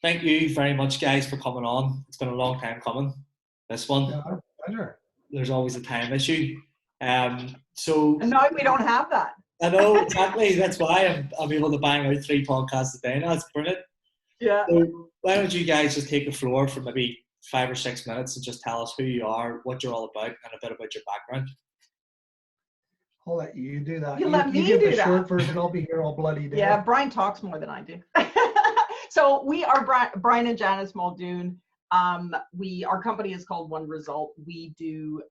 Thank you very much, guys, for coming on. It's been a long time coming. This one, Yeah, our pleasure. there's always a time issue. So And now we don't have that. I know exactly. That's why I'm able to bang out 3 podcasts a day now. It's brilliant. Yeah. So why don't you guys just take the floor for maybe 5 or 6 minutes and just tell us who you are, what you're all about, and a bit about your background. I'll let you do that. You let me give do the that. short version. I'll be here all bloody day. Yeah, Brian talks more than I do. So we are Brian and Janice Muldoon. Our company is called One Result. We do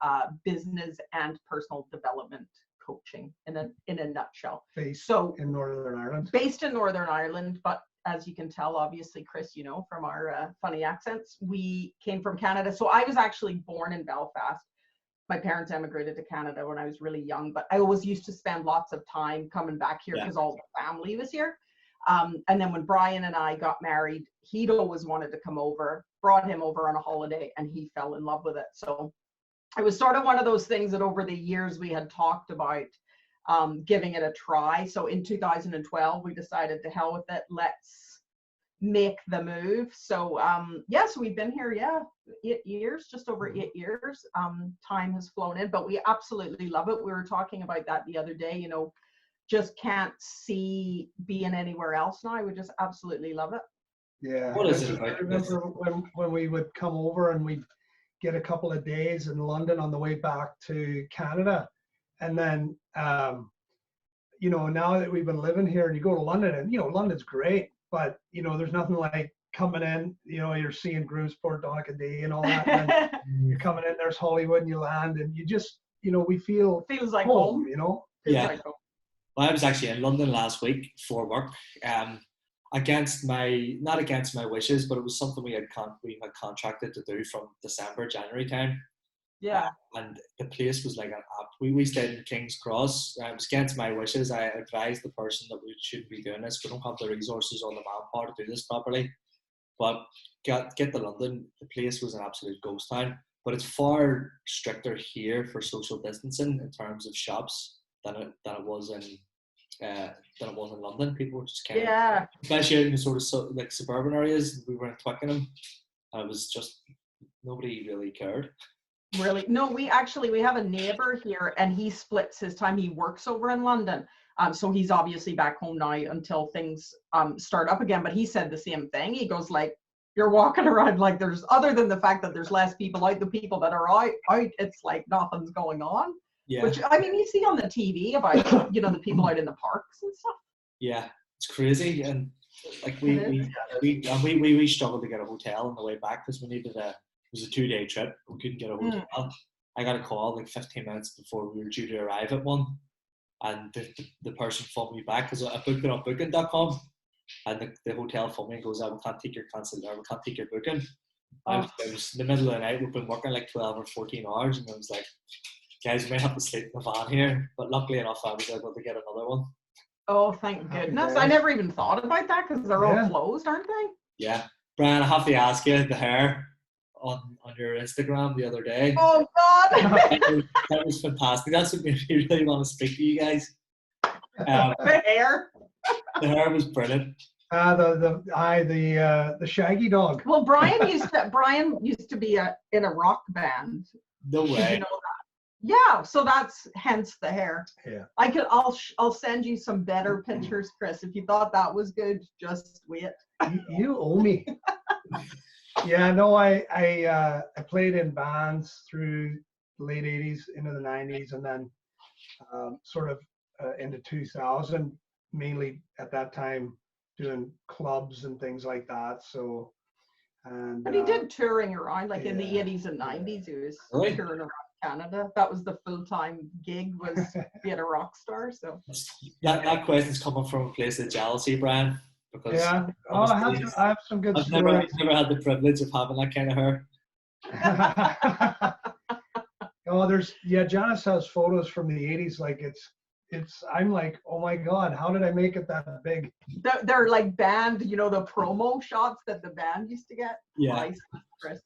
business and personal development coaching in a nutshell. Based in Northern Ireland. Based in Northern Ireland, but as you can tell, obviously, Chris, you know, from our funny accents, we came from Canada. So I was actually born in Belfast. My parents emigrated to Canada when I was really young, but I always used to spend lots of time coming back here because all the family was here. And then when Brian and I got married, he'd always wanted to come over, brought him over on a holiday, and he fell in love with it. So it was sort of one of those things that over the years we had talked about giving it a try. So in 2012, we decided to hell with it. Let's make the move. So so we've been here 8 years, just over 8 years. Time has flown in, but we absolutely love it. We were talking about that the other day, you know, just can't see being anywhere else now. We just absolutely love it. Yeah. What is it I about? remember when we would come over and we'd get a couple of days in London on the way back to Canada. And then, you know, now that we've been living here and you go to London and, you know, London's great, but, you know, there's nothing like coming in, you know, you're seeing Groomsport, Donaghadee and all that. And you're coming in, there's Hollywood and you land and you just, you know, we feels like home, you know? Like home. Well, I was actually in London last week for work, not against my wishes, but it was something we had contracted to do from December, January time. Yeah. And the place was like an app. We stayed in King's Cross. It was against my wishes. I advised the person that we shouldn't be doing this. We don't have the resources or the manpower to do this properly. But get to London, the place was an absolute ghost town. But it's far stricter here for social distancing in terms of shops than it was in London. People were just kind of, especially in the sort of like suburban areas. We were in Twickenham, and it was just nobody really cared. Really? No, we have a neighbor here and he splits his time. He works over in London. So he's obviously back home now until things start up again. But he said the same thing. He goes like, you're walking around like there's, other than the fact that there's less people out, the people that are out, it's like nothing's going on. Yeah. Which, I mean, you see on the TV about, you know, the people out in the parks and stuff. Yeah, it's crazy. And like we struggled to get a hotel on the way back because we needed it was a 2-day trip. We couldn't get a hotel. I got a call like 15 minutes before we were due to arrive at one. And the person phoned me back because I booked it on booking.com. And the hotel phoned me and goes, we can't take your booking. It was in the middle of the night. We've been working like 12 or 14 hours. And I was like, guys, we may have to sleep in the van here. But luckily enough, I was able to get another one. Oh, thank goodness. I never even thought about that because they're all closed, aren't they? Yeah. Brian, I have to ask you, the hair on your Instagram the other day. Oh, God. That was fantastic. That's what made me really want to speak to you guys. The hair. The hair was brilliant. The shaggy dog. Well, Brian used to be in a rock band. No way. Did you know that? Yeah, so that's hence the hair. Yeah. I'll send you some better pictures, Chris. If you thought that was good, just wait. You owe me. Yeah, no, I played in bands through the late 80s into the 90s, and then sort of into 2000, mainly at that time doing clubs and things like that. So, and he did touring around, like in the 80s and 90s. He was touring around Canada. That was the full-time gig, was being a rock star. So that question's coming from a place of jealousy, Brian. Because I have some good stories. I've never had the privilege of having that kind of hair. Janice has photos from the 80s. Like I'm like, oh my God, how did I make it that big? They're like band, you know, the promo shots that the band used to get. Yeah. Chris.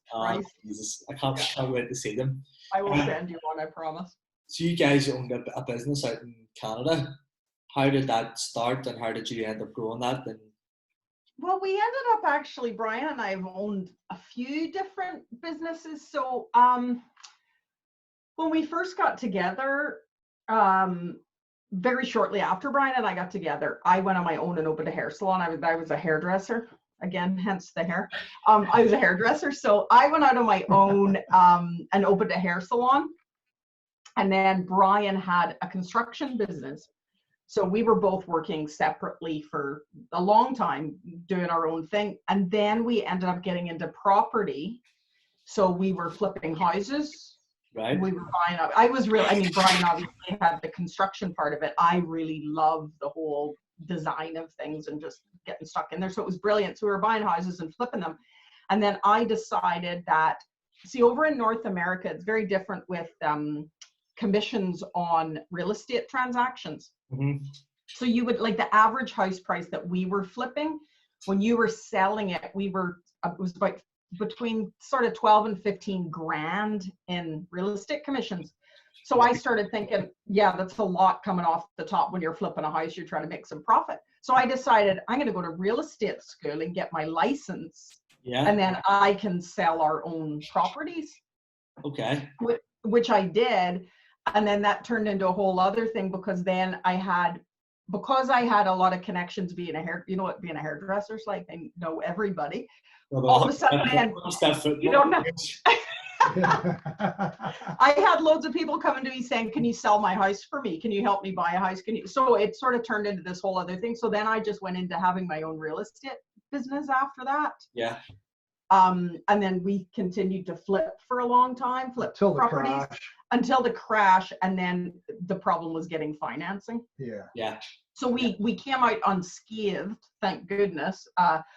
Jesus, I can't wait to see them. I will send you one, I promise. So you guys owned a business out in Canada. How did that start, and how did you end up growing that? And Well, we ended up actually, Brian and I have owned a few different businesses. So when we first got together, very shortly after Brian and I got together, I went on my own and opened a hair salon. I was a hairdresser, again, hence the hair. I was a hairdresser. So I went out on my own and opened a hair salon. And then Brian had a construction business. So we were both working separately for a long time, doing our own thing. And then we ended up getting into property. So we were flipping houses. Right. We were buying up. I mean, Brian obviously had the construction part of it. I really love the whole design of things and just getting stuck in there. So it was brilliant. So we were buying houses and flipping them. And then I decided that, see, over in North America, it's very different with commissions on real estate transactions. Mm-hmm. So you would, like, the average house price that we were flipping, when you were selling it, it was about between sort of 12 and 15 grand in real estate commissions. So I started thinking, yeah, that's a lot coming off the top. When you're flipping a house, you're trying to make some profit. So I decided I'm going to go to real estate school and get my license. Yeah. And then I can sell our own properties. Okay. Which I did. And then that turned into a whole other thing, because then I had a lot of connections being being a hairdresser's like, they know everybody. All of a sudden, man, you don't know. I had loads of people coming to me saying, can you sell my house for me? Can you help me buy a house? So it sort of turned into this whole other thing. So then I just went into having my own real estate business after that. Yeah. And then we continued to flip for a long time, until properties until the crash. And then the problem was getting financing. Yeah. Yeah. So we came out unscathed, thank goodness.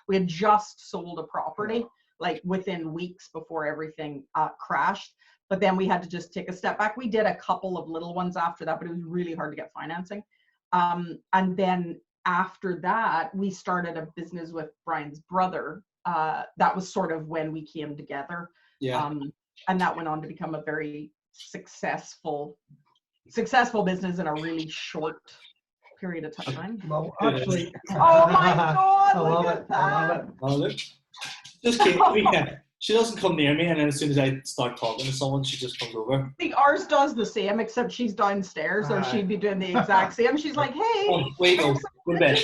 We had just sold a property like within weeks before everything crashed. But then we had to just take a step back. We did a couple of little ones after that, but it was really hard to get financing. And then after that, we started a business with Brian's brother. That was sort of when we came together. Yeah. And that went on to become a very successful business in a really short period of time. Well, actually, oh my God! I love it. I love it. Just kidding. She doesn't come near me, and then as soon as I start talking to someone, she just comes over. I think ours does the same, except she's downstairs, so she'd be doing the exact same. She's like, "Hey, oh, wait, go to bed.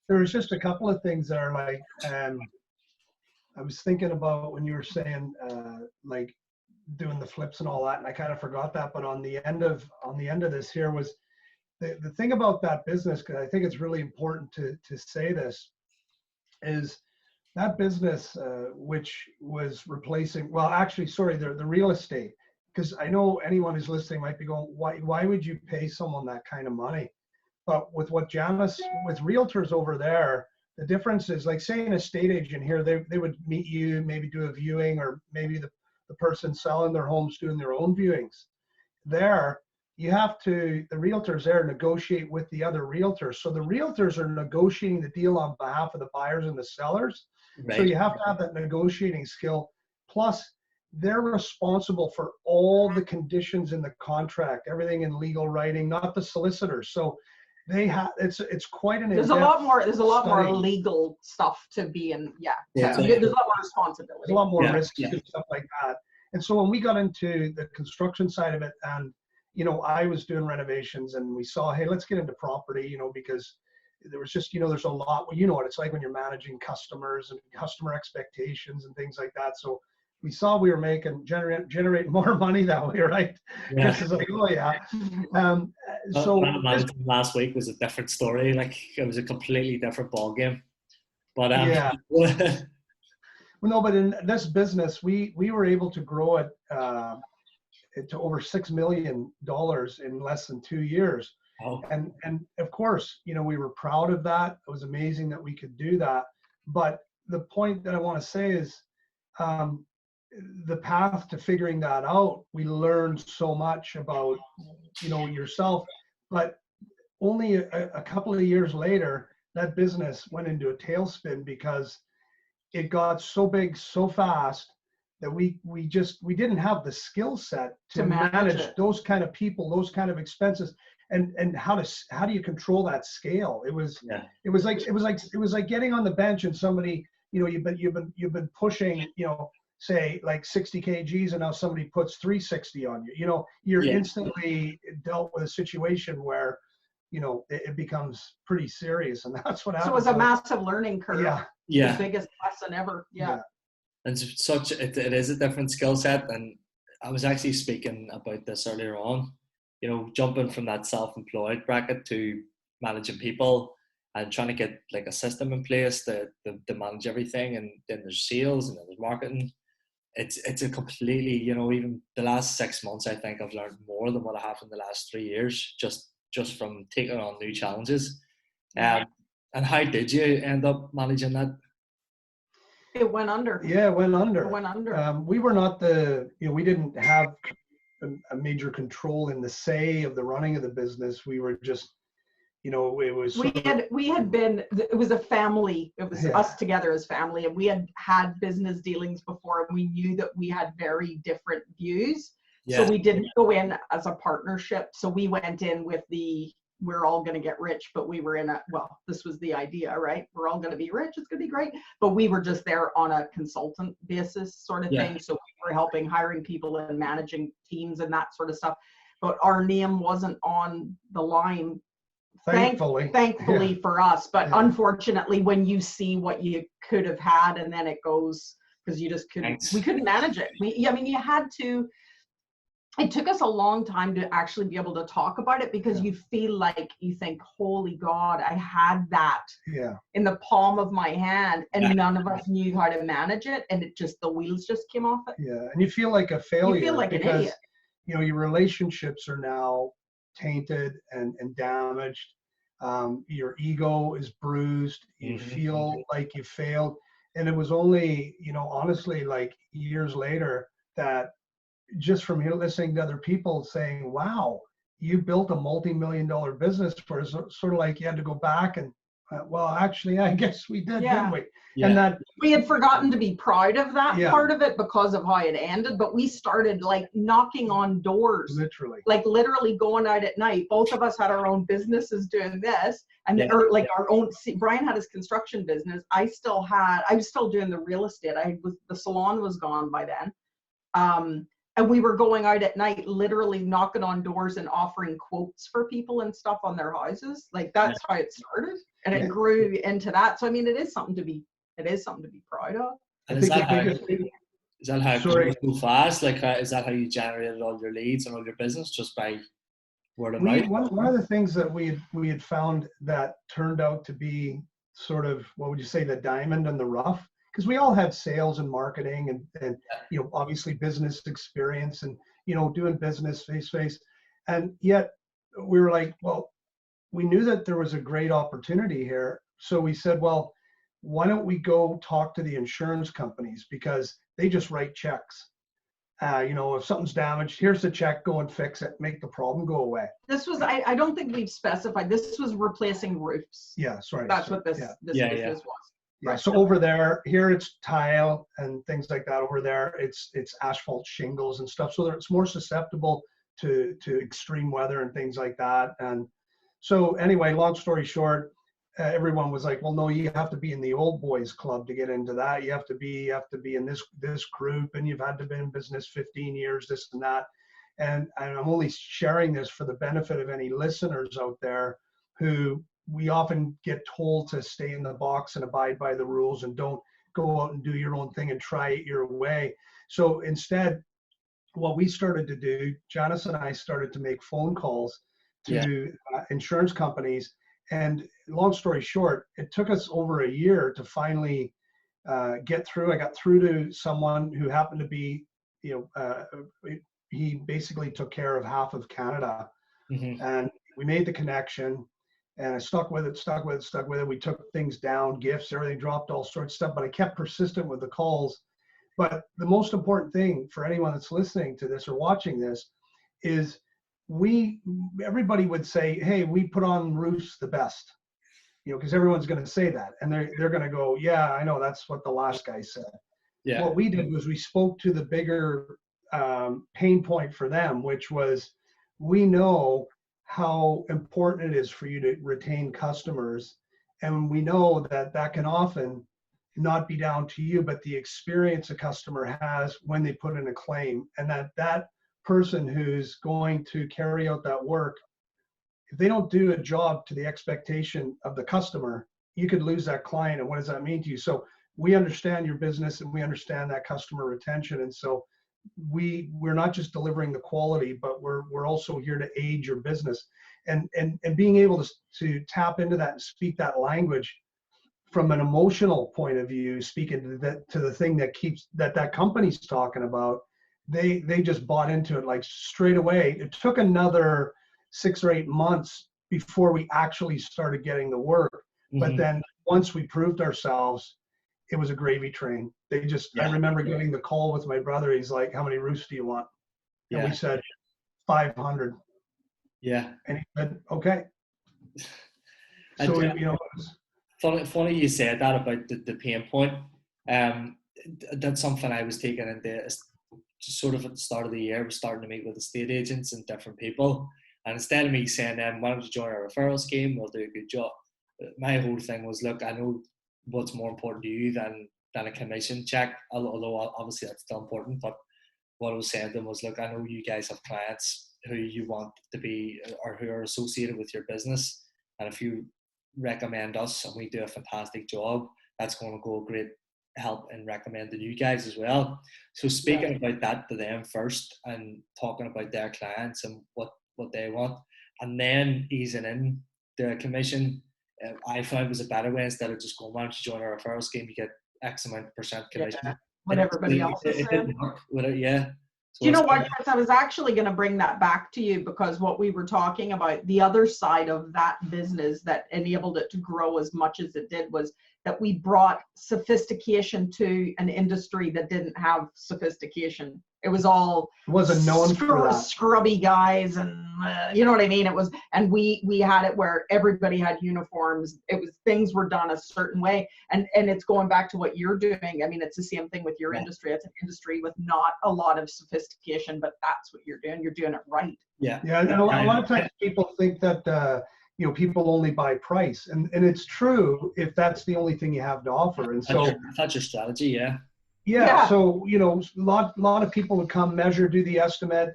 There was just a couple of things there, like I was thinking about when you were saying like doing the flips and all that, and I kind of forgot that. But on the end of this here was the thing about that business, because I think it's really important to say this, is that business which was replacing, well, actually, sorry, the real estate, because I know anyone who's listening might be going, why would you pay someone that kind of money? But with what Janice, with realtors over there, the difference is, like, say an estate agent here, they would meet you, maybe do a viewing, or maybe the person selling their homes doing their own viewings. There, you have to, the realtors there negotiate with the other realtors. So the realtors are negotiating the deal on behalf of the buyers and the sellers. Right. So you have to have that negotiating skill. Plus, they're responsible for all the conditions in the contract, everything in legal writing, not the solicitors. So they have, it's quite an there's a lot more legal stuff to be in. There's a lot more responsibility. There's a lot more risk and stuff like that. And so when we got into the construction side of it, and I was doing renovations, and we saw, hey, let's get into property, because there was just, there's a lot, well, you know what it's like when you're managing customers and customer expectations and things like that. So we saw we were generate more money that way, right? Yeah. Chris is like, oh yeah. So last week was a different story. Like, it was a completely different ball game. But yeah. Well, no, but in this business, we were able to grow it to over $6 million in less than 2 years. Oh. And of course, we were proud of that. It was amazing that we could do that. But the point that I want to say is, the path to figuring that out, we learned so much about, yourself. But only a couple of years later, that business went into a tailspin because it got so big so fast that we didn't have the skill set to manage those kind of people, those kind of expenses. and how do you control that scale? It was like getting on the bench and somebody, you've been pushing, say like 60 kgs, and now somebody puts 360 on you. You're instantly dealt with a situation where it becomes pretty serious, and that's what happened. So it was a massive learning curve. Yeah. The biggest lesson ever. Yeah. And it is a different skill set. And I was actually speaking about this earlier on, jumping from that self-employed bracket to managing people and trying to get like a system in place to manage everything. And then there's sales and then there's marketing. It's a completely, even the last 6 months, I think I've learned more than what I have in the last 3 years, just from taking on new challenges. And how did you end up managing that? It went under. Yeah, it went under. It went under. We were not we didn't have a major control in the say of the running of the business. We were just, it was. It was a family. It was us together as family, and we had business dealings before, and we knew that we had very different views. Yeah. So we didn't go in as a partnership. So we went in with we're all going to get rich, but we were this was the idea, right? We're all going to be rich. It's going to be great. But we were just there on a consultant basis sort of thing. So we were helping hiring people and managing teams and that sort of stuff. But our name wasn't on the line. Thankfully for us. But unfortunately, when you see what you could have had and then it goes, because you just we couldn't manage it. You had to. It took us a long time to actually be able to talk about it, because you think, holy God, I had that in the palm of my hand, and none of us knew how to manage it, and the wheels just came off it. Yeah, and you feel like a failure. You feel like an idiot. Your relationships are now tainted and damaged. Your ego is bruised. You feel like you failed. And it was only, honestly, like years later that, just from listening to other people saying, wow, you built a multi-million-dollar business, where it's sort of like you had to go back and, well, actually, I guess we did, didn't we? Yeah. And that we had forgotten to be proud of that part of it because of how it ended. But we started like knocking on doors, literally going out at night. Both of us had our own businesses doing this, and our own. Brian had his construction business. I was still doing the real estate. The salon was gone by then. And we were going out at night, literally knocking on doors and offering quotes for people and stuff on their houses. Like that's how it started, and it grew into that. So it is something to be proud of. And is that how it grew so fast? Like, is that how you generated all your leads and all your business, just by word of mouth? One of the things that we had found that turned out to be sort of, what would you say, the diamond in the rough. Because we all had sales and marketing and obviously business experience and, doing business face to face. And yet we were like, well, we knew that there was a great opportunity here. So we said, well, why don't we go talk to the insurance companies, because they just write checks. If something's damaged, here's the check, go and fix it, make the problem go away. This was, I don't think we've specified, this was replacing roofs. Yeah, sorry. That's what this business was. Yeah, so over here it's tile and things like that. Over there, it's asphalt shingles and stuff. So it's more susceptible to extreme weather and things like that. And so anyway, long story short, everyone was like, well, no, you have to be in the old boys club to get into that. You have to be in this group, and you've had to be in business 15 years, this and that. And I'm only sharing this for the benefit of any listeners out there who we often get told to stay in the box and abide by the rules and don't go out and do your own thing and try it your way. So instead, what we started to do, Janice and I started to make phone calls to insurance companies. And long story short, it took us over a year to finally get through. I got through to someone who happened to be, he basically took care of half of Canada. And we made the connection. And I stuck with it. We took things down, gifts, everything, dropped all sorts of stuff, but I kept persistent with the calls. But the most important thing for anyone that's listening to this or watching this is everybody would say, hey, we put on roofs the best, because everyone's going to say that. And they're going to go, yeah, I know, that's what the last guy said. Yeah. What we did was we spoke to the bigger pain point for them, which was, we know how important it is for you to retain customers. And we know that that can often not be down to you, but the experience a customer has when they put in a claim, and that person who's going to carry out that work, if they don't do a job to the expectation of the customer, you could lose that client. And what does that mean to you? So we understand your business and we understand that customer retention. And so we're not just delivering the quality, but we're also here to aid your business. And being able to tap into that and speak that language from an emotional point of view, speaking to the thing that keeps that company's talking about, they just bought into it like straight away. It took another 6 or 8 months before we actually started getting the work. But then once we proved ourselves, it was a gravy train. They just, I remember getting the call with my brother. He's like, "How many roofs do you want?" And we said 500. Yeah. And he said, "Okay." So, you know, funny you said that about the pain point. That's something I was taking into sort of at the start of the year. I was starting to meet with estate agents and different people. And instead of me saying, why don't you join our referral scheme? We'll do a good job. My whole thing was, look, I know what's more important to you than a commission check, although obviously that's still important. But what I was saying to them was, look, I know you guys have clients who you want to be or who are associated with your business. And if you recommend us and we do a fantastic job, that's going to go a great help in recommending you guys as well. So speaking about that to them first and talking about their clients and what they want, and then easing in the commission, I found was a better way. Instead of just going, why don't you join our referral scheme, you get X amount % commission. What everybody else is saying. It didn't work with it, yeah. So you know what, Chris, I was actually going to bring that back to you, because what we were talking about, the other side of that business that enabled it to grow as much as it did, was that we brought sophistication to an industry that didn't have sophistication. It was all wasn't known for that. Scrubby guys, and you know what I mean. It was, and we had it where everybody had uniforms. It was, things were done a certain way, and it's going back to what you're doing. I mean, it's the same thing with your industry. It's an industry with not a lot of sophistication, but that's what you're doing. You're doing it right. Yeah. And a lot of times people think that you know, people only buy price, and it's true if that's the only thing you have to offer. And so that's your strategy, yeah. Yeah, so, you know, lot of people would come, measure, do the estimate,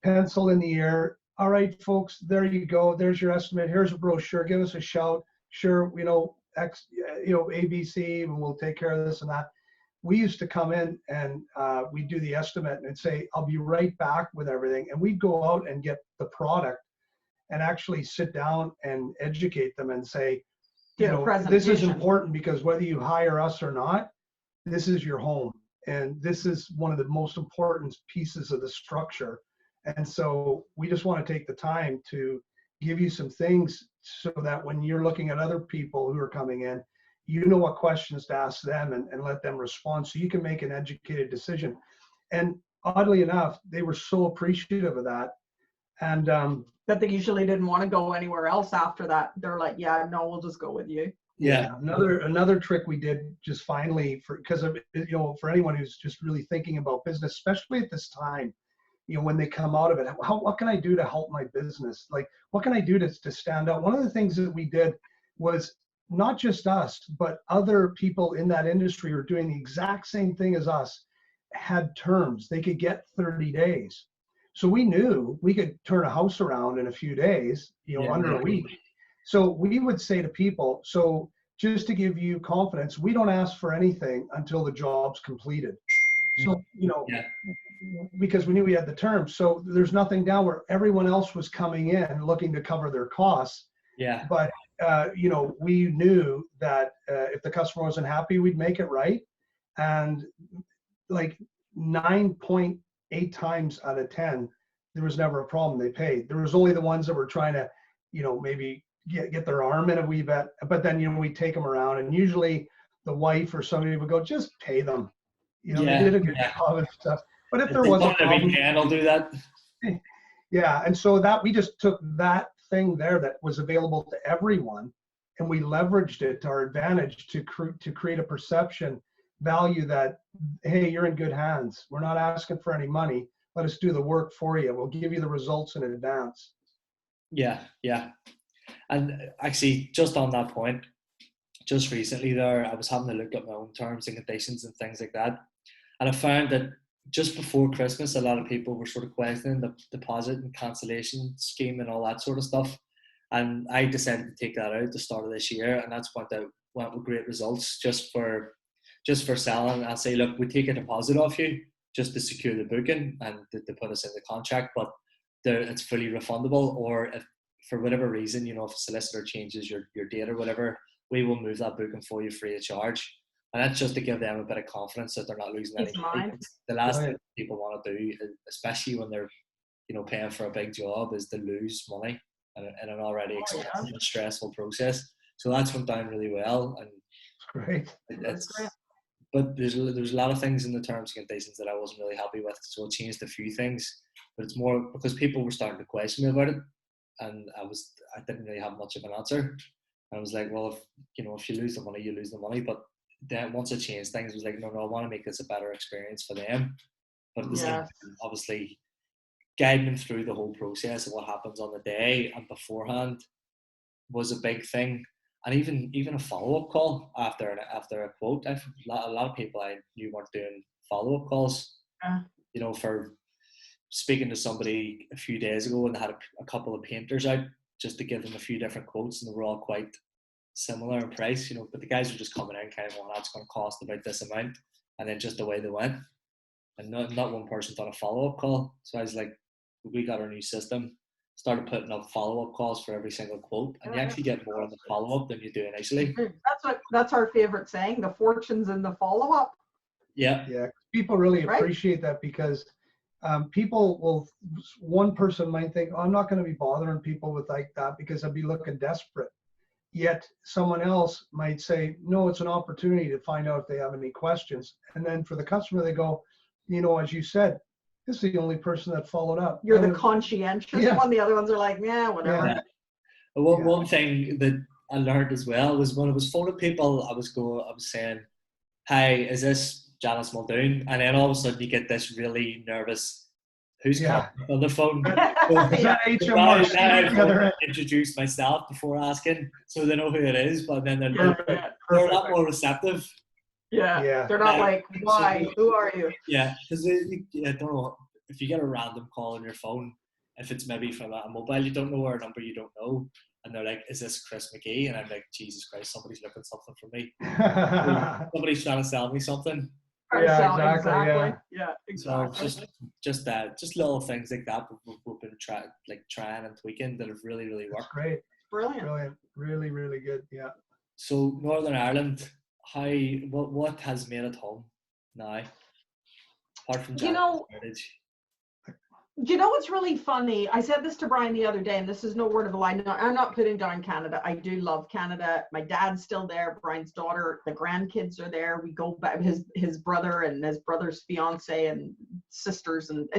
pencil in the air. All right, folks, there you go. There's your estimate. Here's a brochure. Give us a shout. Sure, you know, ABC, and we'll take care of this and that. We used to come in and we'd do the estimate and say, I'll be right back with everything. And we'd go out and get the product and actually sit down and educate them and say, you know, this is important because whether you hire us or not, this is your home, and this is one of the most important pieces of the structure. And so we just want to take the time to give you some things so that when you're looking at other people who are coming in, you know what questions to ask them and let them respond so you can make an educated decision. And oddly enough, they were so appreciative of that. And that they usually didn't want to go anywhere else after that. They're like, yeah, no, we'll just go with you. Yeah. Another trick we did just finally, because of, you know, for anyone who's just really thinking about business, especially at this time, you know, when they come out of it, what can I do to help my business? Like, what can I do to stand out? One of the things that we did was not just us, but other people in that industry who are doing the exact same thing as us had terms. They could get 30 days. So we knew we could turn a house around in a few days, you know, under a week. So we would say to people, so just to give you confidence, we don't ask for anything until the job's completed. So, you know, because we knew we had the terms. So there's nothing down where everyone else was coming in looking to cover their costs. Yeah. But, you know, we knew that if the customer wasn't happy, we'd make it right. And like 9.8 times out of 10, there was never a problem. They paid. There was only the ones that were trying to, you know, maybe get their arm in a wee bit, but then, you know, we take them around, and usually the wife or somebody would go, just pay them, you know, they did a good job and stuff. But if there was a problem, I'll do that. Yeah, and so that we just took that thing there that was available to everyone, and we leveraged it to our advantage to create a perception value that, hey, you're in good hands. We're not asking for any money. Let us do the work for you. We'll give you the results in advance. Yeah, yeah. And actually, just on that point, just recently there, I was having a look at my own terms and conditions and things like that. And I found that just before Christmas, a lot of people were sort of questioning the deposit and cancellation scheme and all that sort of stuff. And I decided to take that out at the start of this year, and that's went with great results just for selling. I'll say, look, we take a deposit off you just to secure the booking and to put us in the contract, but it's fully refundable. Or if for whatever reason, you know, if a solicitor changes your date or whatever, we will move that booking for you free of charge. And that's just to give them a bit of confidence that they're not losing any money. The last thing people want to do, especially when they're, you know, paying for a big job, is to lose money in an already expensive and stressful process. So that's went down really well. And great. But there's a lot of things in the terms and conditions that I wasn't really happy with. So I changed a few things, but it's more because people were starting to question me about it, and I didn't really have much of an answer. I was like, well, if you lose the money, you lose the money. But then once I changed things, I was like, no, I want to make this a better experience for them. But at the same time, obviously, guiding them through the whole process of what happens on the day and beforehand was a big thing. And even a follow-up call after a quote. A lot of people I knew weren't doing follow-up calls. You know, for speaking to somebody a few days ago, and they had a couple of painters out just to give them a few different quotes, and they were all quite similar in price, you know, but the guys were just coming in kind of going, that's going to cost about this amount, and then just away they went. And not one person done a follow-up call. So I was like, we got our new system, started putting up follow-up calls for every single quote, and you actually get more on the follow-up than you do initially. That's our favorite saying, the fortune's in the follow-up. Yeah, people really appreciate that, because one person might think, oh, I'm not going to be bothering people with like that because I'd be looking desperate. Yet someone else might say, no, it's an opportunity to find out if they have any questions. And then for the customer, they go, you know, as you said, this is the only person that followed up. You're the conscientious one. The other ones are like, yeah, whatever. Yeah. One thing that I learned as well was when I was phoning people, I was saying, hi, is this Janice Muldoon? And then all of a sudden you get this really nervous, who's calling on the phone? I introduce myself before asking, so they know who it is, but then they're a lot more receptive. Yeah. They're not like, why? So, who are you? Yeah, because I don't know, if you get a random call on your phone, if it's maybe from a mobile you don't know, or a number you don't know, and they're like, is this Chris Magee? And I'm like, Jesus Christ, somebody's looking something for me. Somebody's trying to sell me something. Exactly. Yeah, exactly. So just little things like that we've been trying and tweaking that have really, really worked. That's great. Brilliant. Really, really good. Yeah. So Northern Ireland, what has made it home now? Apart from heritage. You know what's really funny? I said this to Brian the other day, and this is no word of a lie. No, I'm not putting down Canada. I do love Canada. My dad's still there. Brian's daughter, the grandkids are there. We go back, his brother and his brother's fiance and sisters, and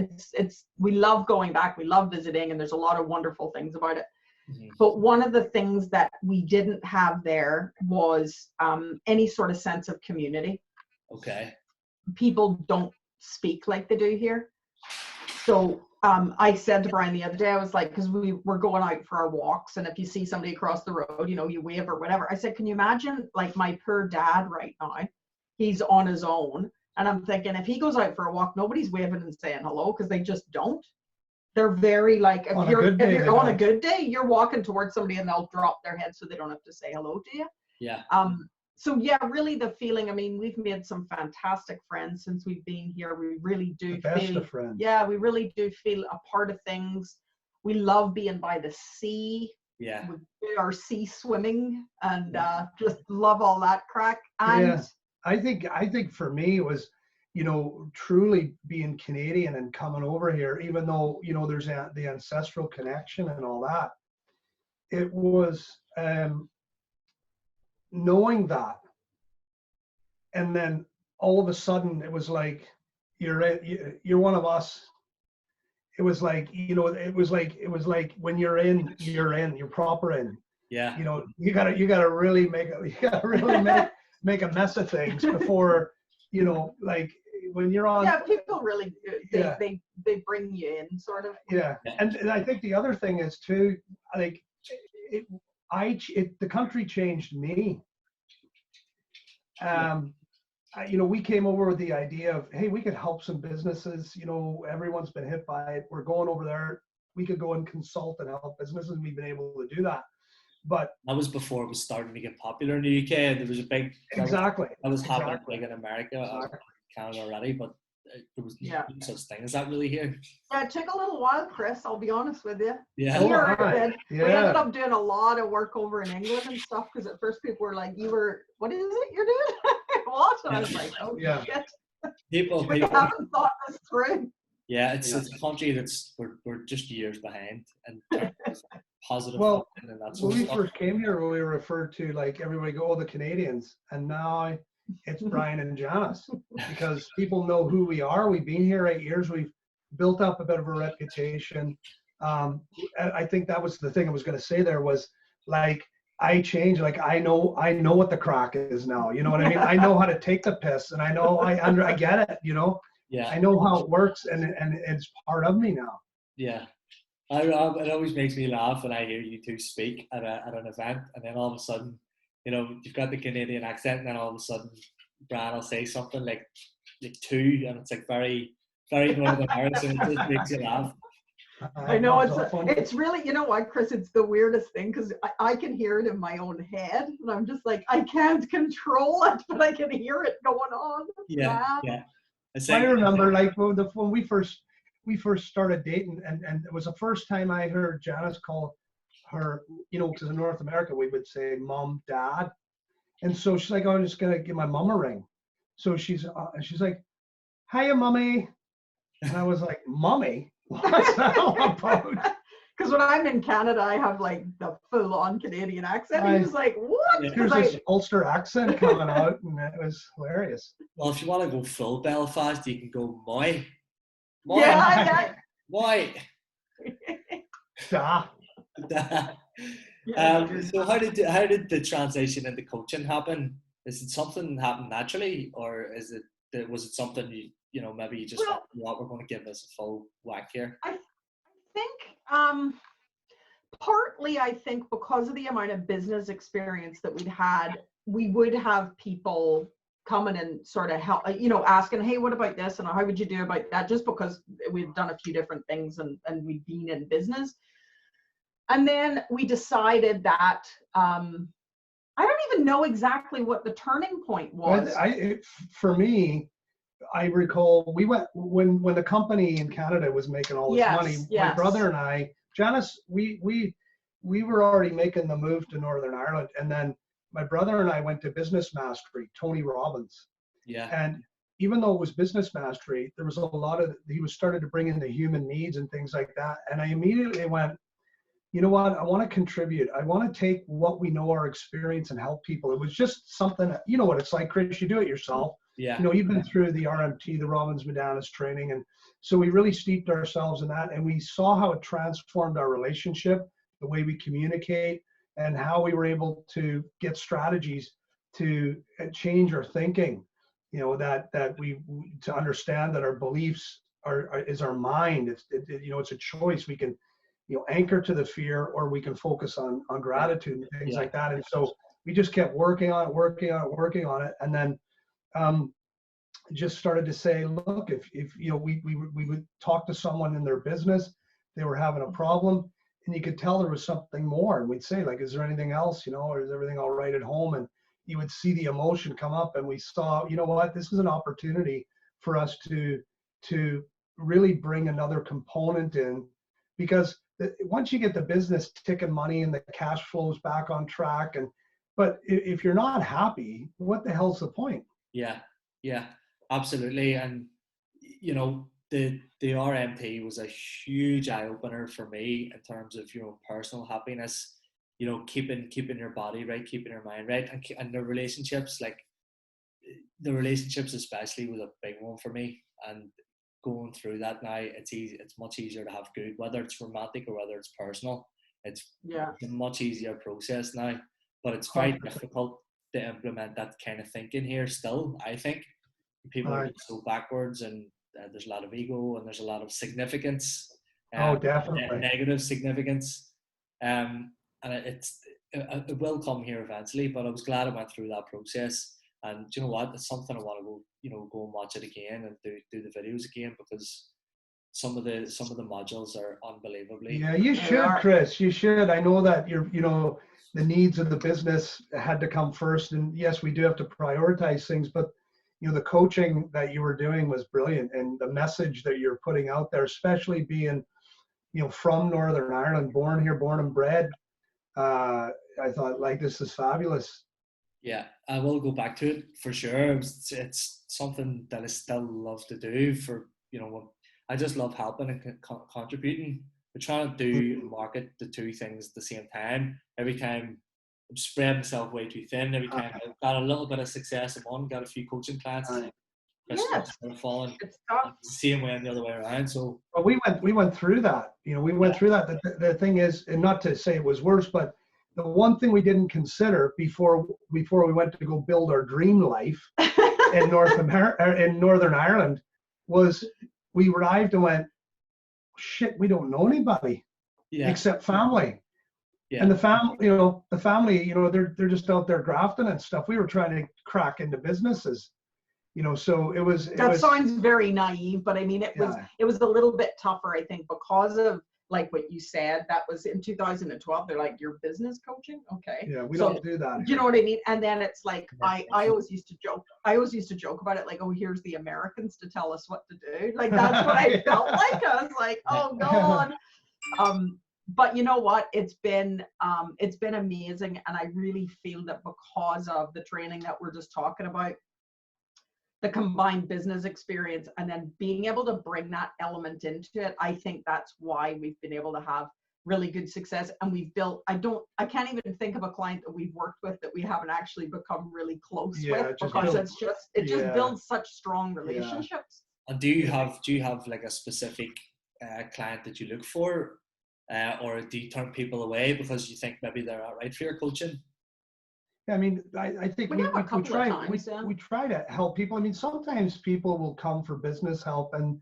we love going back. We love visiting, and there's a lot of wonderful things about it. Mm-hmm. But one of the things that we didn't have there was any sort of sense of community. Okay. People don't speak like they do here. So I said to Brian the other day, I was like, because we were going out for our walks, and if you see somebody across the road, you know, you wave or whatever. I said, can you imagine, like, my poor dad right now, he's on his own, and I'm thinking, if he goes out for a walk, nobody's waving and saying hello, because they just don't. They're very like, if you're on a good day, you're walking towards somebody and they'll drop their head so they don't have to say hello to you. Yeah. So yeah, really the feeling, I mean, we've made some fantastic friends since we've been here. We really do feel, yeah, we really do feel a part of things. We love being by the sea. Yeah. We do our sea swimming and just love all that crack. And yeah, I think for me it was, you know, truly being Canadian and coming over here, even though, you know, there's the ancestral connection and all that. It was knowing that, and then all of a sudden it was like you're one of us. It was like, you know, it was like when you're proper in. Yeah. You know, you gotta really make a mess of things before, you know, like when you're on. Yeah, people people really, they bring you in, sort of. Yeah, and I think the other thing is too, like, the country changed me. We came over with the idea of, hey, we could help some businesses. Everyone's been hit by it. We're going over there. We could go and consult and help businesses. We've been able to do that. But that was before it was starting to get popular in the UK. There was a big that was happening big in America, Canada already, but there was no such thing as that really here. Yeah, it took a little while, Chris. I'll be honest with you. Yeah. We ended up doing a lot of work over in England and stuff, because at first people were like, what is it you're doing? What? And I was like, oh shit. People haven't thought this through. Yeah, it's a country that's we're just years behind in terms of positive. Well, and that when we first came here, we were referred to, like, everybody go, the Canadians, and now it's Brian and Janice, because people know who we are. We've been here 8 years. We've built up a bit of a reputation. I think that was the thing I was going to say there was, like, I changed. Like, I know what the crack is now. You know what I mean? I know how to take the piss, and I know I get it. Yeah. I know how it works, and it's part of me now. Yeah. It always makes me laugh when I hear you two speak at an event, and then all of a sudden, you've got the Canadian accent, and then all of a sudden, Brian will say something like two, and it's like very, very Northern Irish, and it just makes you laugh. I know it's really, you know what, Chris, it's the weirdest thing, because I can hear it in my own head, and I'm just like, I can't control it, but I can hear it going on. Yeah. I remember, like, when we first started dating, and it was the first time I heard Janice call her, because in North America we would say mom, dad, and so she's like, oh, I'm just gonna give my mom a ring. So she's like, hiya, mommy, and I was like, mommy, what's that all about? Because when I'm in Canada, I have like the full-on Canadian accent. And he's like, what? There's this Ulster accent coming out, and it was hilarious. Well, if you want to go full Belfast, you can go moi. Yeah. Moi. Da. So how did the transition into coaching happen? Is it something that happened naturally, or was it something maybe you just thought, we're going to give this a full whack here? I think partly, I think because of the amount of business experience that we'd had, we would have people coming and sort of help, asking, hey, what about this, and how would you do about that, just because we've done a few different things and we've been in business. And then we decided that I don't even know exactly what the turning point was. For me, I recall we went when the company in Canada was making all this money. My brother and I, Janice, we were already making the move to Northern Ireland, and then my brother and I went to Business Mastery, Tony Robbins. Yeah. And even though it was Business Mastery, there was a lot of, he was started to bring in the human needs and things like that. And I immediately went, you know what, I want to contribute. I want to take what we know, our experience, and help people. It was just something, you know what it's like, Chris, you do it yourself. Yeah. You've been through the RMT, the Robbins Medanis training. And so we really steeped ourselves in that. And we saw how it transformed our relationship, the way we communicate, and how we were able to get strategies to change our thinking, that we to understand that our beliefs is our mind. It's a choice. We can, anchor to the fear, or we can focus on gratitude and things like that. And so we just kept working on it. And then just started to say, look, if we would talk to someone in their business, they were having a problem, and you could tell there was something more, and we'd say, like, is there anything else, or is everything all right at home? And you would see the emotion come up, and we saw, you know what, this is an opportunity for us to really bring another component in, because once you get the business ticking money and the cash flows back on track, but if you're not happy, what the hell's the point? Yeah, absolutely. And the RMP was a huge eye opener for me in terms of personal happiness, keeping your body right, keeping your mind right, and the relationships, especially, was a big one for me. And going through that now, it's much easier to have good, whether it's romantic or whether it's personal. It's a much easier process now, but it's very difficult to implement that kind of thinking here still. I think people are so backwards, and there's a lot of ego and there's a lot of significance, Oh, definitely. negative significance, and it will come here eventually. But I was glad I went through that process, and you know what, it's something I want to go and watch it again and do the videos again, because some of the modules are unbelievably. Yeah, you should, Chris. You should. I know that the needs of the business had to come first, and yes, we do have to prioritize things, but the coaching that you were doing was brilliant, and the message that you're putting out there, especially being from Northern Ireland, born here, born and bred. I thought, like, this is fabulous. Yeah, I will go back to it for sure. It's something that I still love to do. I just love helping and contributing. We're trying to do market the two things at the same time. Every time I'm spreading myself way too thin. Every time I've got a little bit of success in one, got a few coaching clients. Yes. Falling the same way and the other way around. So well, we went through that. We went through that. The thing is, and not to say it was worse, but the one thing we didn't consider before we went to go build our dream life in Northern Ireland was we arrived and went, shit, we don't know anybody except family. Yeah. And the family, they're just out there grafting and stuff. We were trying to crack into businesses. So it was. Sounds very naive, but I mean, it was a little bit tougher, I think, because of like what you said. That was in 2012. They're like, "You're business coaching, okay?" Yeah, we don't do that. You know what I mean? And then it's like, I always used to joke. I always used to joke about it, like, "Oh, here's the Americans to tell us what to do." Like that's what I felt like. I was like, "Oh God." But you know what? It's been amazing, and I really feel that because of the training that we're just talking about, the combined business experience, and then being able to bring that element into it, I think that's why we've been able to have really good success. And we've built, I can't even think of a client that we've worked with that we haven't actually become really close with, because it just builds such strong relationships. And do you have like a specific client that you look for, or do you turn people away because you think maybe they're not right for your coaching? I mean, I think we try to help people. I mean, sometimes people will come for business help, and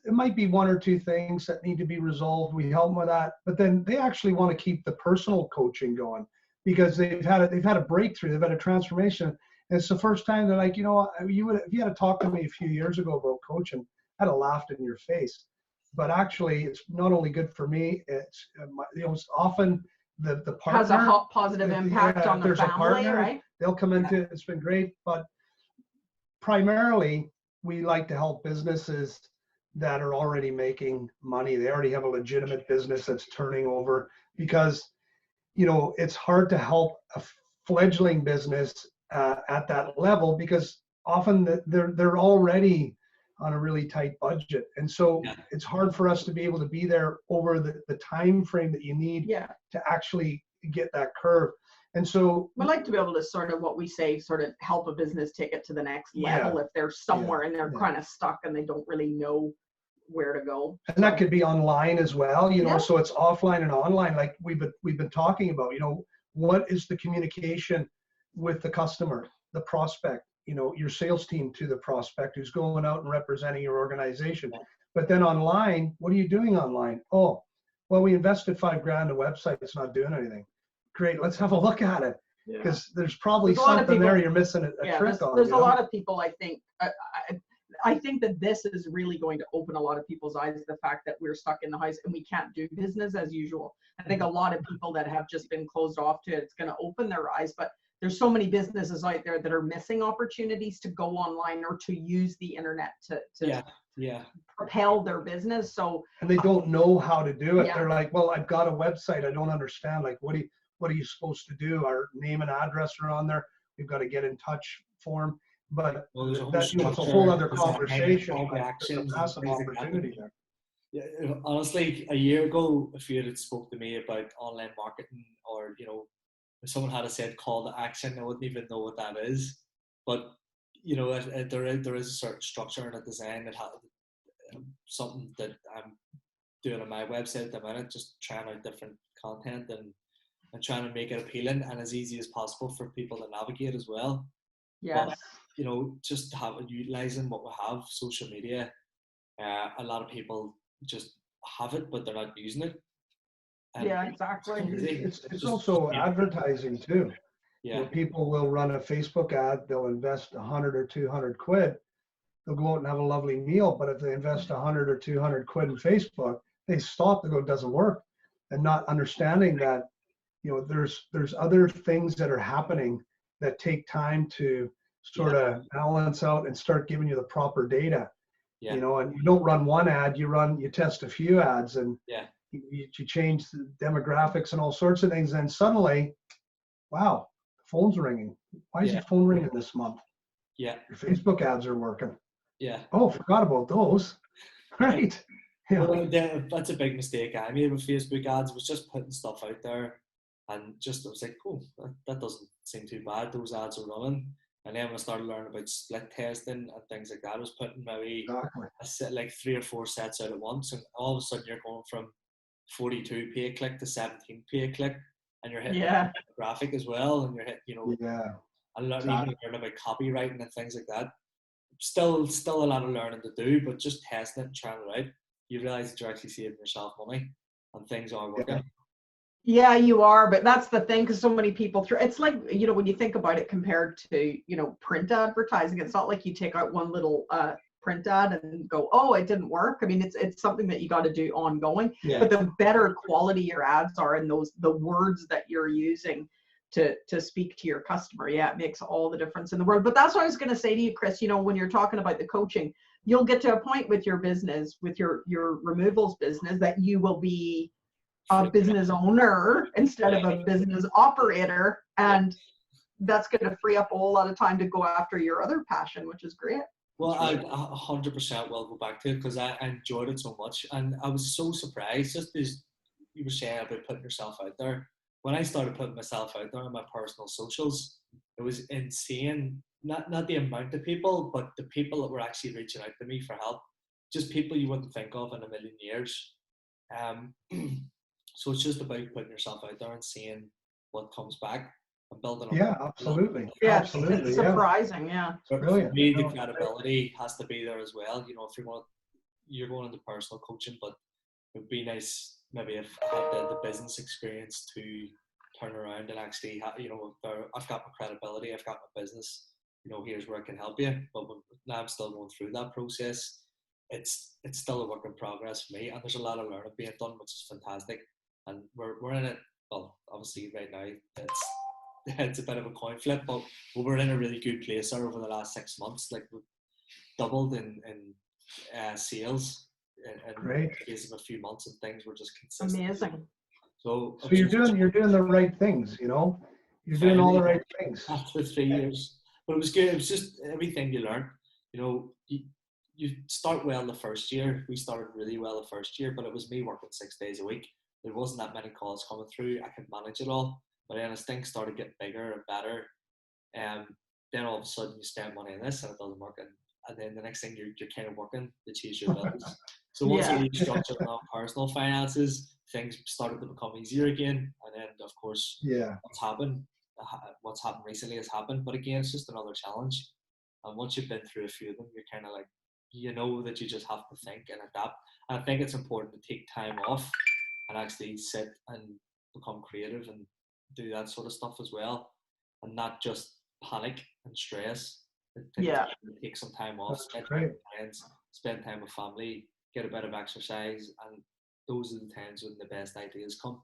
it might be one or two things that need to be resolved. We help them with that, but then they actually want to keep the personal coaching going because they've had a breakthrough, they've had a transformation. And it's the first time they're like, if you had to talk to me a few years ago about coaching, I'd have laughed in your face. But actually, it's not only good for me. It's it's often the partner has a positive impact on the family, partner, right? They'll come into it. It's been great, but primarily we like to help businesses that are already making money. They already have a legitimate business that's turning over, because it's hard to help a fledgling business at that level, because often they're already on a really tight budget, and so it's hard for us to be able to be there over the time frame that you need to actually get that curve. And so we like to be able to sort of, what we say, sort of help a business take it to the next level if they're somewhere and they're kind of stuck and they don't really know where to go. And that could be online as well, so it's offline and online, like we've been talking about. What is the communication with the customer, the prospect, your sales team to the prospect who's going out and representing your organization. But then online, what are you doing online? Oh, well, we invested $5,000 in a website. It's not doing anything. Great. Let's have a look at it. Because there's probably something there you're missing a trick on. There's a lot of people, I think, I think that this is really going to open a lot of people's eyes to the fact that we're stuck in the house and we can't do business as usual. I think a lot of people that have just been closed off to it, it's going to open their eyes. But there's so many businesses out there that are missing opportunities to go online or to use the internet to propel their business. And they don't know how to do it. They're like, well, I've got a website. I don't understand. Like, what are you supposed to do? Our name and address are on there. We've got to get in touch form. But that's a whole other conversation. There's a massive opportunity there. Yeah, honestly, a year ago, if you had spoke to me about online marketing, or if someone had said call to action, I wouldn't even know what that is. But there is a certain structure and a design that has something that I'm doing on my website at the minute, just trying out different content and trying to make it appealing and as easy as possible for people to navigate as well. Yes. But, just utilizing what we have, social media, A lot of people just have it, but they're not using it. And Yeah, exactly. It's just, also advertising too. yeah, People will run a Facebook ad, they'll invest 100 or 200 quid. They'll go out and have a lovely meal, but if they invest 100 or 200 quid in Facebook, they stop, they go, it doesn't work. And not understanding that, there's other things that are happening that take time to sort of balance out and start giving you the proper data. yeah, And you don't run one ad, you test a few ads, and yeah, you change the demographics and all sorts of things. And suddenly, wow, the phone's ringing. Why is yeah, your phone ringing this month? yeah, Your Facebook ads are working. yeah. Oh, forgot about those. Right. Yeah. Well, that's a big mistake I made with Facebook ads, was just putting stuff out there, and just I was like, oh, that doesn't seem too bad. Those ads are running. And then when I started learning about split testing and things like that, I was putting maybe like 3 or 4 sets out at once, and all of a sudden you're going from 42p a click to 17p a click, and you're hitting the graphic as well, and you're hitting, and even learning about copywriting and things like that. Still a lot of learning to do, but just testing it and trying it out, you realize that you're actually saving yourself money and things are working. Yeah, you are, but that's the thing, because so many people it's like, when you think about it compared to, print advertising, it's not like you take out one little print ad and go, oh, it didn't work. I mean, it's something that you got to do ongoing. But the better quality your ads are, and the words that you're using to speak to your customer, it makes all the difference in the world. But that's what I was going to say to you, Chris. When you're talking about the coaching, you'll get to a point with your business, with your removals business, that you will be a business owner instead of a business operator, and that's going to free up a whole lot of time to go after your other passion, which is great. Well, I 100% will go back to it, because I enjoyed it so much, and I was so surprised, just as you were saying about putting yourself out there. When I started putting myself out there on my personal socials, it was insane. Not the amount of people, but the people that were actually reaching out to me for help. Just people you wouldn't think of in a million years. So it's just about putting yourself out there and seeing what comes back and building up. Yeah, absolutely. Yeah, Absolutely. it's surprising. But brilliant. for me, the credibility has to be there as well. If you're going into personal coaching, but it would be nice maybe if I had the business experience to turn around and actually, I've got my credibility, I've got my business, here's where I can help you. But now I'm still going through that process. It's still a work in progress for me, and there's a lot of learning being done, which is fantastic. And we're in it. Well, obviously right now it's a bit of a coin flip, but we're in a really good place there over the last 6 months. Like, we've doubled in sales in the space of a few months, and things were just consistent. Amazing. So you're doing the right things, you're doing all the right things after 3 years. But it was good. It was just everything you learn. You start well the first year. We started really well the first year, but it was me working 6 days a week. There wasn't that many calls coming through. I could manage it all. But then as things started getting bigger and better, then all of a sudden you spend money on this and it doesn't work. And then the next thing you're kind of working to chase your bills. So once I restructured my personal finances, things started to become easier again. And then, of course, what's happened recently has happened. But again, it's just another challenge. And once you've been through a few of them, you're kind of like, that you just have to think and adapt. And I think it's important to take time off and actually sit and become creative and do that sort of stuff as well, and not just panic and stress. Take some time off, spend time with friends, spend time with family, get a bit of exercise, and those are the times when the best ideas come.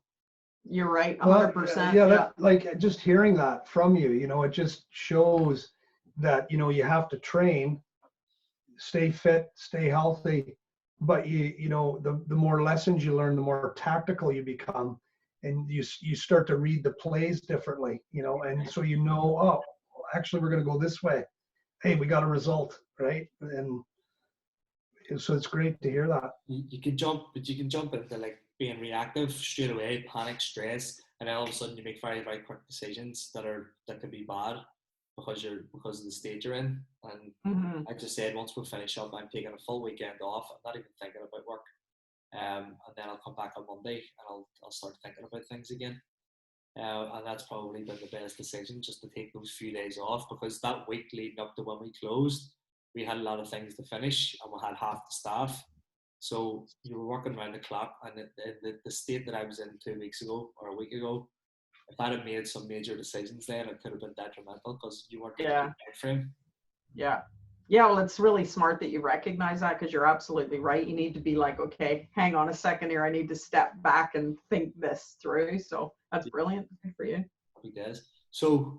You're right, 100%. Like, just hearing that from you, it just shows that you have to train, stay fit, stay healthy, but the more lessons you learn, the more tactical you become, and you start to read the plays differently, and so oh, actually we're going to go this way. Hey, we got a result, right? And so it's great to hear that. You can jump into like being reactive straight away, panic, stress, and then all of a sudden you make very, very quick decisions that could be bad because of the state you're in. And like I said, once we finish up, I'm taking a full weekend off. I'm not even thinking about work. And then I'll come back on Monday and I'll start thinking about things again. And that's probably been the best decision, just to take those few days off, because that week leading up to when we closed we had a lot of things to finish, and we had half the staff. So you were working around the clock, and the state that I was in 2 weeks ago or a week ago, if I had made some major decisions then, it could have been detrimental because you weren't in a good time frame. Yeah. Yeah, well, it's really smart that you recognize that, because you're absolutely right. You need to be like, okay, hang on a second here. I need to step back and think this through. So that's brilliant. Good for you. Happy days. So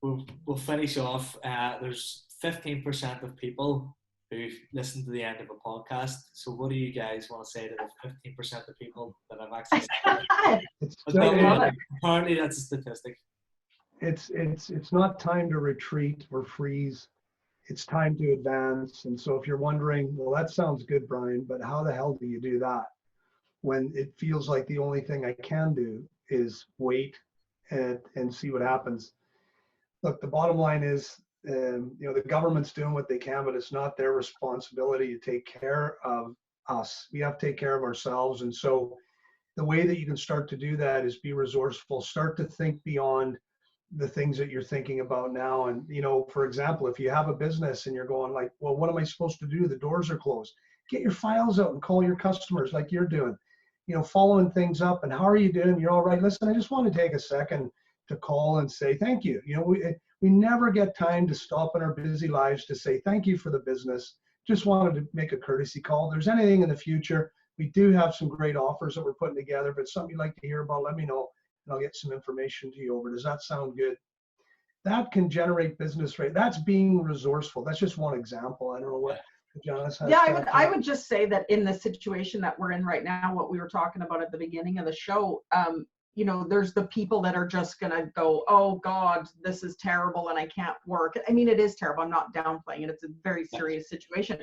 we'll finish off. There's 15% of people who listen to the end of a podcast. So what do you guys want to say to the 15% of people that have access to it? Apparently that's a statistic. It's not time to retreat or freeze. It's time to advance. And so if you're wondering, well, that sounds good, Brian, but how the hell do you do that when it feels like the only thing I can do is wait and see what happens? Look, the bottom line is, the government's doing what they can, but it's not their responsibility to take care of us. We have to take care of ourselves. And so the way that you can start to do that is be resourceful, start to think beyond the things that you're thinking about now. And, for example, if you have a business and you're going like, well, what am I supposed to do? The doors are closed. Get your files out and call your customers like you're doing, following things up. And how are you doing? You're all right. Listen, I just want to take a second to call and say thank you. We never get time to stop in our busy lives to say thank you for the business. Just wanted to make a courtesy call. If there's anything in the future, we do have some great offers that we're putting together. If it's something you'd like to hear about, let me know. And I'll get some information to you over. Does that sound good? That can generate business rate. That's being resourceful. That's just one example. I don't know what Janice has. Yeah, I would just say that in the situation that we're in right now, what we were talking about at the beginning of the show, there's the people that are just going to go, oh God, this is terrible and I can't work. I mean, it is terrible. I'm not downplaying it. It's a very serious situation.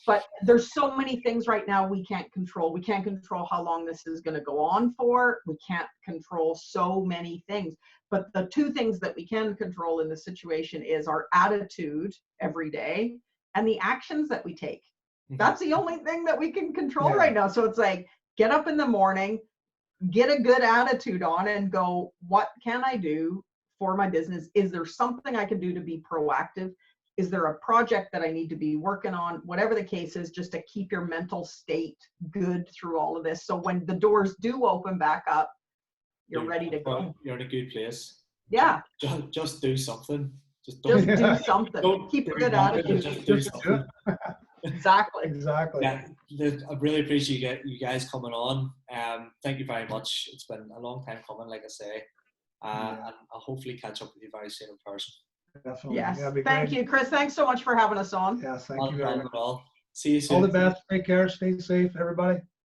But there's so many things right now we can't control. We can't control how long this is going to go on for. We can't control so many things. But the two things that we can control in this situation is our attitude every day and the actions that we take. That's the only thing that we can control right now. So it's like, get up in the morning, get a good attitude on and go, what can I do for my business? Is there something I can do to be proactive? Is there a project that I need to be working on? Whatever the case is, just to keep your mental state good through all of this. So when the doors do open back up, you're ready to go. You're in a good place. Yeah. Just do something. Just do something. Don't keep a good attitude. Just do something. Exactly. Yeah, I really appreciate you guys coming on. Thank you very much. It's been a long time coming, like I say. And I'll hopefully catch up with you very soon in person. Definitely. Yes. Thank you, Chris. Thanks so much for having us on. Yes, thank you very much. See you soon. All the best. Take care. Stay safe, everybody.